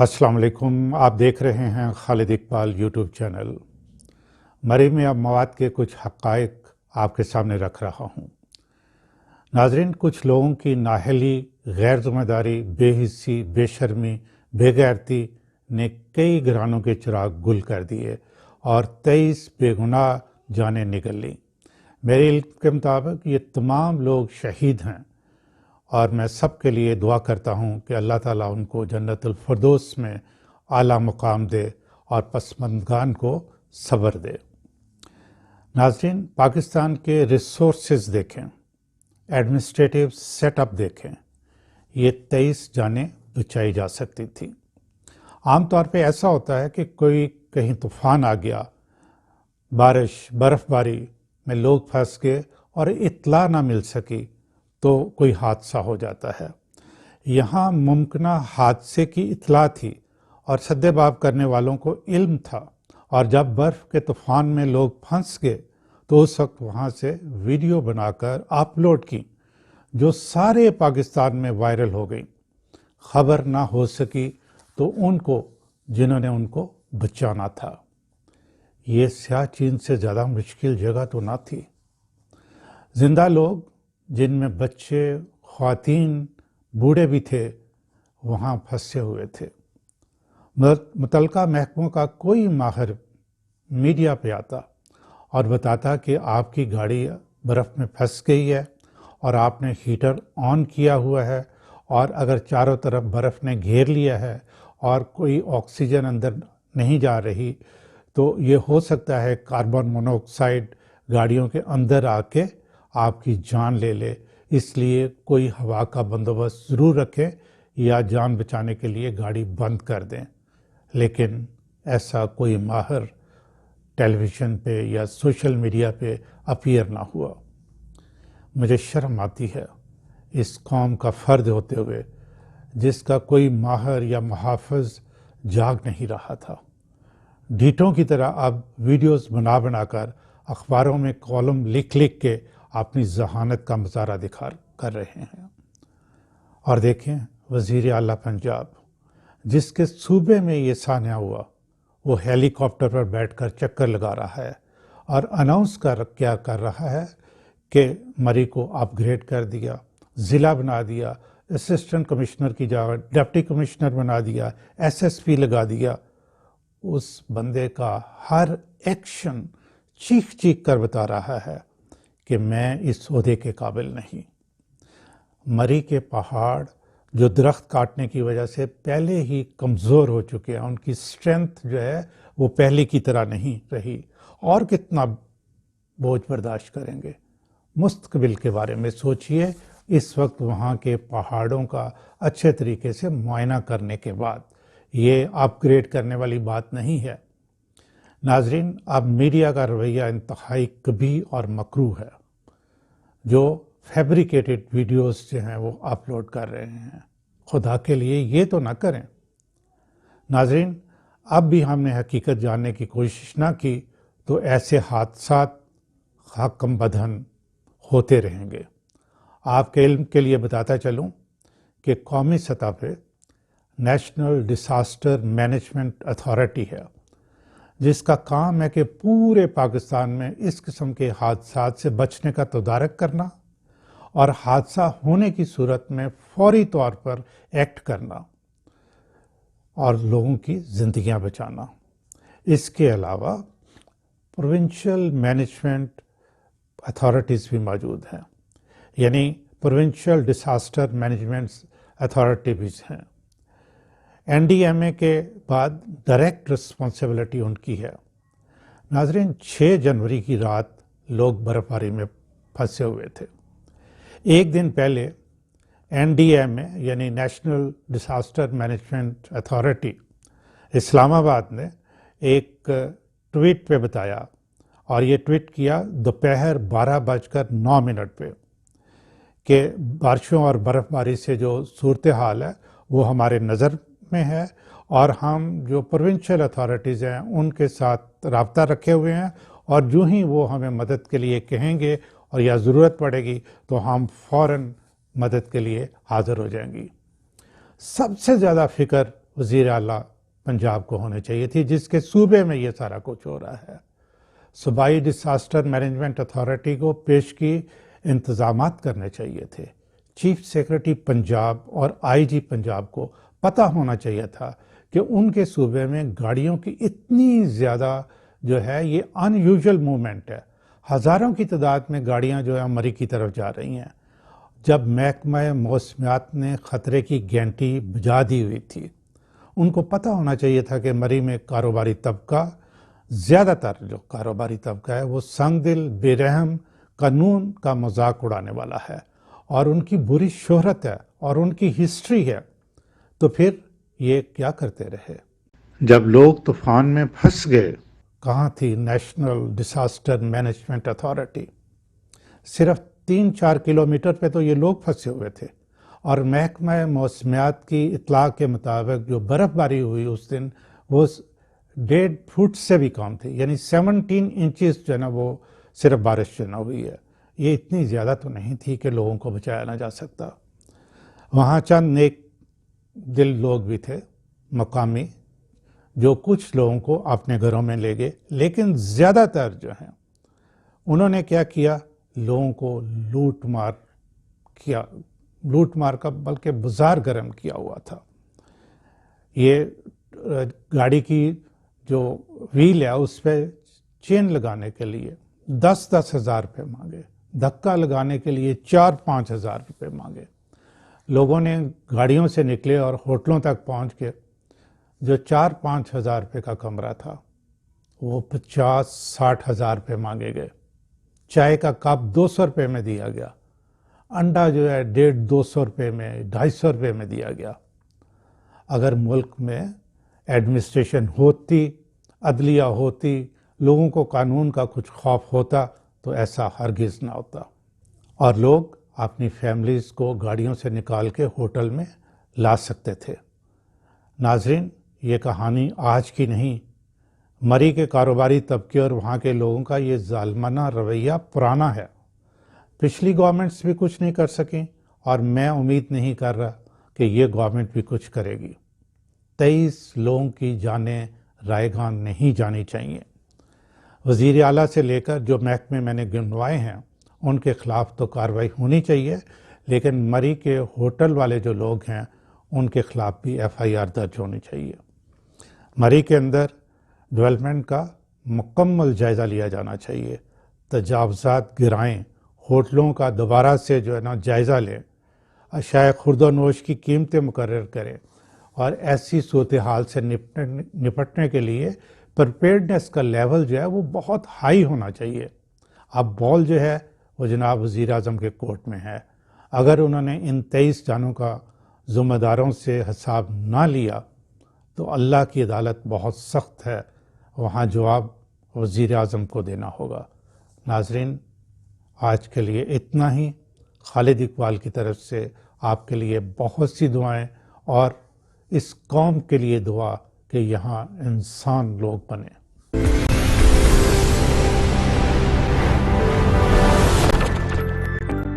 अस्सलाम वालेकुम। आप देख रहे हैं खालिद इकबाल यूट्यूब चैनल। मरी में अब मवाद के कुछ हक़ाइक़ आपके सामने रख रहा हूँ। नाज़रीन, कुछ लोगों की नाअहली, गैर ज़िम्मेदारी, बेहिस्सी, बेशर्मी, बेगैरती ने कई घरानों के चिराग गुल कर दिए और 23 बेगुनाह जानें निगल लीं। मेरे इल्म के मुताबिक ये तमाम लोग शहीद हैं और मैं सब के लिए दुआ करता हूँ कि अल्लाह ताला उनको जन्नतुल फ़िरदौस में आला मुकाम दे और पसमंदगान को सब्र दे। नाज़रीन, पाकिस्तान के रिसोर्सेज देखें, एडमिनिस्ट्रेटिव सेटअप देखें, ये 23 जानें बचाई जा सकती थी। आम तौर पे ऐसा होता है कि कोई कहीं तूफ़ान आ गया, बारिश बर्फ़बारी में लोग फंस गए और इत्तला ना मिल सकी तो कोई हादसा हो जाता है। यहाँ मुमकिना हादसे की इत्तला थी और सद्देबाब करने वालों को इल्म था, और जब बर्फ़ के तूफ़ान में लोग फंस गए तो उस वक्त वहाँ से वीडियो बनाकर अपलोड की जो सारे पाकिस्तान में वायरल हो गई। खबर ना हो सकी तो उनको जिन्होंने उनको बचाना था। ये सियाचिन से ज़्यादा मुश्किल जगह तो ना थी। जिंदा लोग, जिनमें बच्चे, ख्वातीन, बूढ़े भी थे, वहाँ फंसे हुए थे। मुतलका महकमों का कोई माहिर मीडिया पे आता और बताता कि आपकी गाड़ी बर्फ़ में फंस गई है और आपने हीटर ऑन किया हुआ है, और अगर चारों तरफ बर्फ़ ने घेर लिया है और कोई ऑक्सीजन अंदर नहीं जा रही तो ये हो सकता है कार्बन मोनोऑक्साइड गाड़ियों के अंदर आके आपकी जान ले ले, इसलिए कोई हवा का बंदोबस्त ज़रूर रखें या जान बचाने के लिए गाड़ी बंद कर दें। लेकिन ऐसा कोई माहिर टेलीविज़न पे या सोशल मीडिया पे अपीयर ना हुआ। मुझे शर्म आती है इस कौम का फ़र्द होते हुए जिसका कोई माहिर या मुहाफ़िज़ जाग नहीं रहा था। ढीठों की तरह अब वीडियोस बना बनाकर अखबारों में कॉलम लिख लिख के अपनी जहानत का मुजाहरा दिखा कर रहे हैं। और देखें, वज़ीर आला पंजाब, जिसके सूबे में ये सान्या हुआ, वो हेलीकॉप्टर पर बैठकर चक्कर लगा रहा है और अनाउंस क्या कर रहा है कि मरी को अपग्रेड कर दिया, ज़िला बना दिया, असिस्टेंट कमिश्नर की जगह डिप्टी कमिश्नर बना दिया, SSP लगा दिया। उस बंदे का हर एक्शन चीख चीख कर बता रहा है कि मैं इस ओहदे के काबिल नहीं। मरी के पहाड़ जो दरख्त काटने की वजह से पहले ही कमज़ोर हो चुके हैं, उनकी स्ट्रेंथ जो है वो पहले की तरह नहीं रही, और कितना बोझ बर्दाश्त करेंगे। मुस्तकबिल के बारे में सोचिए। इस वक्त वहाँ के पहाड़ों का अच्छे तरीके से मुआयना करने के बाद, ये अपग्रेड करने वाली बात नहीं है। नाजरीन, अब मीडिया का रवैया इंतहाई कबीह और मकरूह है, जो फैब्रिकेटेड वीडियोस जो हैं वो अपलोड कर रहे हैं। खुदा के लिए ये तो ना करें। नाजरीन, अब भी हमने हकीकत जानने की कोशिश ना की तो ऐसे हादसात हकम बदहन होते रहेंगे। आपके इल्म के लिए बताता चलूं कि कौमी सतह पे नेशनल डिसास्टर मैनेजमेंट अथॉरिटी है, जिसका काम है कि पूरे पाकिस्तान में इस किस्म के हादसात से बचने का तदारक करना और हादसा होने की सूरत में फौरी तौर पर एक्ट करना और लोगों की ज़िंदगियां बचाना। इसके अलावा प्रोविंशियल मैनेजमेंट अथॉरिटीज़ भी मौजूद हैं, यानी प्रोविंशियल डिसास्टर मैनेजमेंट अथॉरिटी भी हैं। NDMA के बाद डायरेक्ट रिस्पॉन्सिबिलिटी उनकी है। नाजरीन, 6 जनवरी की रात लोग बर्फबारी में फंसे हुए थे। एक दिन पहले NDMA यानी national disaster management authority Islamabad ने एक ट्वीट पे बताया, और ये ट्वीट किया दोपहर 12:09 पे, कि बारिशों और बर्फ़बारी से जो सूरत हाल है वो हमारे नज़र में है, और हम जो प्रोविंशियल अथॉरिटीज़ हैं उनके साथ राब्ता रखे हुए हैं, और जो ही वो हमें मदद के लिए कहेंगे और या ज़रूरत पड़ेगी तो हम फ़ौरन मदद के लिए हाज़िर हो जाएंगी। सबसे ज़्यादा फ़िक्र وزیر اعلیٰ پنجاب کو ہونے چاہیے تھی، جس کے صوبے میں یہ سارا کچھ ہو رہا ہے۔ صوبائی ڈیزاسٹر مینجمنٹ اتھارٹی کو پیشگی انتظامات کرنے چاہیے تھے۔ چیف سیکرٹری پنجاب اور آئی جی پنجاب کو پتہ ہونا چاہیے تھا کہ ان کے صوبے میں گاڑیوں کی اتنی زیادہ جو ہے یہ ان یوزول موومنٹ ہے، ہزاروں کی تعداد میں گاڑیاں جو ہے مری کی طرف جا رہی ہیں، جب محکمہ موسمیات نے خطرے کی گھنٹی بجا دی ہوئی تھی۔ ان کو پتہ ہونا چاہیے تھا کہ مری میں کاروباری طبقہ، زیادہ تر جو کاروباری طبقہ ہے وہ سنگ دل، بے رحم، قانون کا مذاق اڑانے والا ہے، اور ان کی بری شہرت ہے اور ان کی ہسٹری ہے۔ تو پھر یہ کیا کرتے رہے؟ جب لوگ طوفان میں پھنس گئے، کہاں تھی نیشنل ڈیزاسٹر مینجمنٹ اتھارٹی؟ صرف 3-4 کلومیٹر پہ تو یہ لوگ پھنسے ہوئے تھے، اور محکمہ موسمیات کی اطلاع کے مطابق جو برف باری ہوئی اس دن وہ 1.5 فٹ سے بھی کم تھی، یعنی 17 انچز جو ہے نا وہ صرف بارش جو ہے نا ہوئی ہے۔ یہ اتنی زیادہ تو نہیں تھی کہ لوگوں کو بچایا نہ جا سکتا۔ وہاں چند نیک دل لوگ بھی تھے مقامی، جو کچھ لوگوں کو اپنے گھروں میں لے گئے، لیکن زیادہ تر جو ہیں انہوں نے کیا کیا، لوگوں کو لوٹ مار کا بلکہ بازار گرم کیا ہوا تھا۔ یہ گاڑی کی جو ویل ہے اس پہ چین لگانے کے لیے 10-10 ہزار روپے مانگے، دھکا لگانے کے لیے 4-5 ہزار روپے مانگے۔ لوگوں نے گاڑیوں سے نکلے اور ہوٹلوں تک پہنچ کے جو 4-5 ہزار روپے کا کمرہ تھا وہ 50-60 ہزار روپے مانگے گئے۔ چائے کا کپ 200 روپے میں دیا گیا، انڈا جو ہے 150-200 روپے میں، 250 روپے میں دیا گیا۔ اگر ملک میں ایڈمنسٹریشن ہوتی، عدلیہ ہوتی، لوگوں کو قانون کا کچھ خوف ہوتا تو ایسا ہرگز نہ ہوتا، اور لوگ اپنی فیملیز کو گاڑیوں سے نکال کے ہوٹل میں لا سکتے تھے۔ ناظرین، یہ کہانی آج کی نہیں، مری کے کاروباری طبقے اور وہاں کے لوگوں کا یہ ظالمانہ رویہ پرانا ہے۔ پچھلی گورنمنٹس بھی کچھ نہیں کر سکیں، اور میں امید نہیں کر رہا کہ یہ گورنمنٹ بھی کچھ کرے گی۔ 23 لوگوں کی جانیں رائے گان نہیں جانی چاہیے۔ وزیر اعلیٰ سے لے کر جو محکمے میں نے گنوائے ہیں ان کے خلاف تو کارروائی ہونی چاہیے، لیکن مری کے ہوٹل والے جو لوگ ہیں ان کے خلاف بھی FIR درج ہونی چاہیے۔ مری کے اندر ڈیولپمنٹ کا مکمل جائزہ لیا جانا چاہیے، تجاوزات گرائیں، ہوٹلوں کا دوبارہ سے جو ہے نا جائزہ لیں، اشیاء خورد و نوش کی قیمتیں مقرر کریں، اور ایسی صورتحال سے نپٹنے کے لیے پریپیئرڈنیس کا لیول جو ہے وہ بہت ہائی ہونا چاہیے۔ اب بال جو ہے وہ جناب وزیر اعظم کے کورٹ میں ہے۔ اگر انہوں نے ان 23 جانوں کا ذمہ داروں سے حساب نہ لیا تو اللہ کی عدالت بہت سخت ہے، وہاں جواب وزیر اعظم کو دینا ہوگا۔ ناظرین، آج کے لیے اتنا ہی۔ خالد اقبال کی طرف سے آپ کے لیے بہت سی دعائیں، اور اس قوم کے لیے دعا کہ یہاں انسان لوگ بنیں۔